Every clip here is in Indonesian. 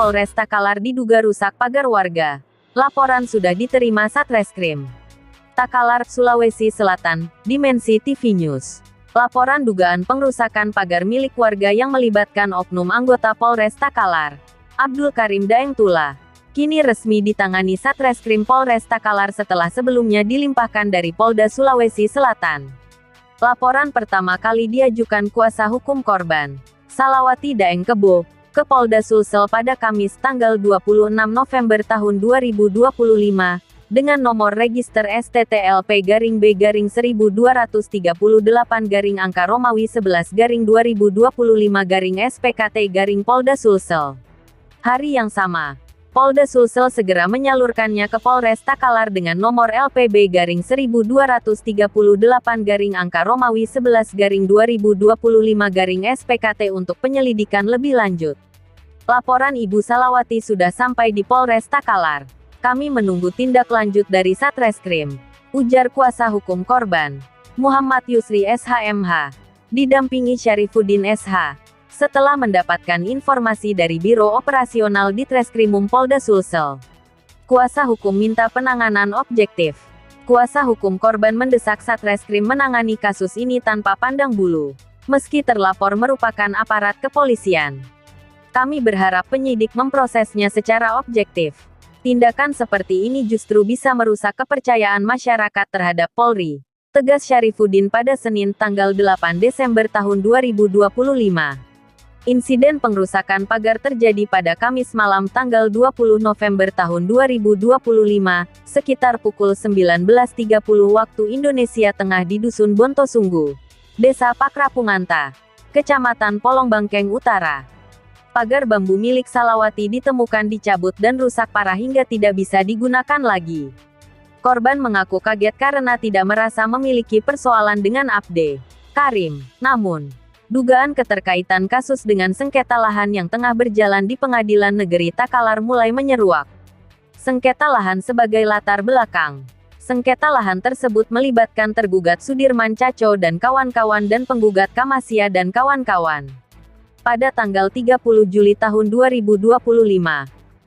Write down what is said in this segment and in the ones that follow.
Polres Takalar diduga rusak pagar warga. Laporan sudah diterima Satreskrim Takalar, Sulawesi Selatan, Dimensi TV News. Laporan dugaan pengrusakan pagar milik warga yang melibatkan oknum anggota Polres Takalar, Abdul Karim Daeng Tula, kini resmi ditangani Satreskrim Polres Takalar setelah sebelumnya dilimpahkan dari Polda Sulawesi Selatan. Laporan pertama kali diajukan kuasa hukum korban, Salawati Daeng Kebo, ke Polda Sulsel pada Kamis tanggal 26 November tahun 2025, dengan nomor register STTLP-12/11/2025-SPKT-Polda Sulsel. Hari yang sama, Polda Sulsel segera menyalurkannya ke Polres Takalar dengan nomor LPB-1238/11/2025-SPKT untuk penyelidikan lebih lanjut. Laporan Ibu Salawati sudah sampai di Polres Takalar. Kami menunggu tindak lanjut dari Satreskrim, ujar kuasa hukum korban, Muhammad Yusri SHMH, didampingi Syarifuddin SH. Setelah mendapatkan informasi dari Biro Operasional Ditreskrimum Polda Sulsel, kuasa hukum minta penanganan objektif. Kuasa hukum korban mendesak Satreskrim menangani kasus ini tanpa pandang bulu, meski terlapor merupakan aparat kepolisian. Kami berharap penyidik memprosesnya secara objektif. Tindakan seperti ini justru bisa merusak kepercayaan masyarakat terhadap Polri, tegas Syarifuddin pada Senin tanggal 8 Desember tahun 2025. Insiden pengrusakan pagar terjadi pada Kamis malam tanggal 20 November tahun 2025, sekitar pukul 19.30 waktu Indonesia Tengah di Dusun Bontosunggu, Desa Pakrapunganta, Kecamatan Polongbangkeng Utara. Pagar bambu milik Salawati ditemukan dicabut dan rusak parah hingga tidak bisa digunakan lagi. Korban mengaku kaget karena tidak merasa memiliki persoalan dengan Abde Karim. Namun, dugaan keterkaitan kasus dengan sengketa lahan yang tengah berjalan di Pengadilan Negeri Takalar mulai menyeruak. Sengketa lahan sebagai latar belakang. Sengketa lahan tersebut melibatkan tergugat Sudirman Caco dan kawan-kawan dan penggugat Kamasya dan kawan-kawan. Pada tanggal 30 Juli tahun 2025,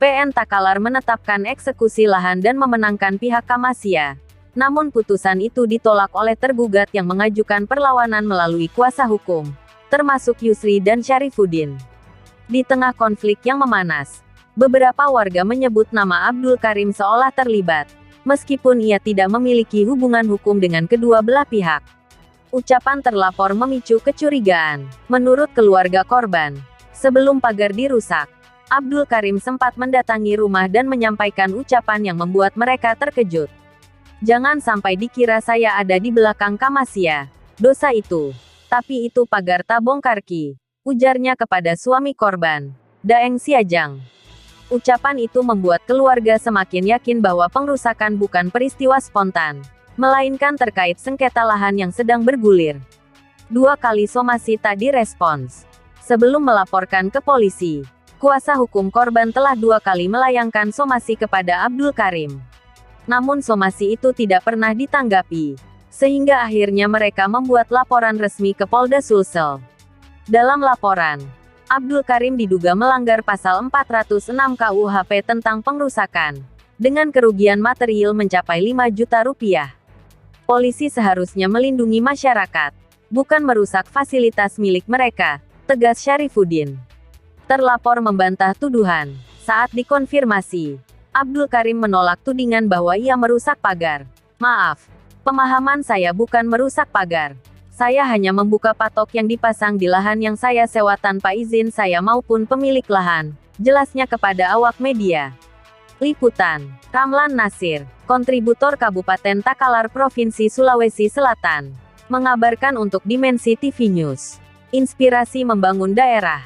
PN Takalar menetapkan eksekusi lahan dan memenangkan pihak Kamasya. Namun putusan itu ditolak oleh tergugat yang mengajukan perlawanan melalui kuasa hukum, termasuk Yusri dan Syarifuddin. Di tengah konflik yang memanas, beberapa warga menyebut nama Abdul Karim seolah terlibat, meskipun ia tidak memiliki hubungan hukum dengan kedua belah pihak. Ucapan terlapor memicu kecurigaan. Menurut keluarga korban, sebelum pagar dirusak, Abdul Karim sempat mendatangi rumah dan menyampaikan ucapan yang membuat mereka terkejut. Jangan sampai dikira saya ada di belakang Kamasya. Dosa itu. Tapi itu pagar tabongkarki, ujarnya kepada suami korban, Daeng Siajang. Ucapan itu membuat keluarga semakin yakin bahwa pengrusakan bukan peristiwa spontan, melainkan terkait sengketa lahan yang sedang bergulir. 2 kali somasi tak direspons. Sebelum melaporkan ke polisi, kuasa hukum korban telah 2 kali melayangkan somasi kepada Abdul Karim. Namun somasi itu tidak pernah ditanggapi, sehingga akhirnya mereka membuat laporan resmi ke Polda Sulsel. Dalam laporan, Abdul Karim diduga melanggar pasal 406 KUHP tentang pengrusakan, dengan kerugian material mencapai 5 juta rupiah. Polisi seharusnya melindungi masyarakat, bukan merusak fasilitas milik mereka, tegas Syarifuddin. Terlapor membantah tuduhan. Saat dikonfirmasi, Abdul Karim menolak tudingan bahwa ia merusak pagar. Maaf, pemahaman saya bukan merusak pagar. Saya hanya membuka patok yang dipasang di lahan yang saya sewa tanpa izin saya maupun pemilik lahan, jelasnya kepada awak media. Liputan, Ramlan Nasir, kontributor Kabupaten Takalar Provinsi Sulawesi Selatan, mengabarkan untuk Dimensi TV News. Inspirasi membangun daerah.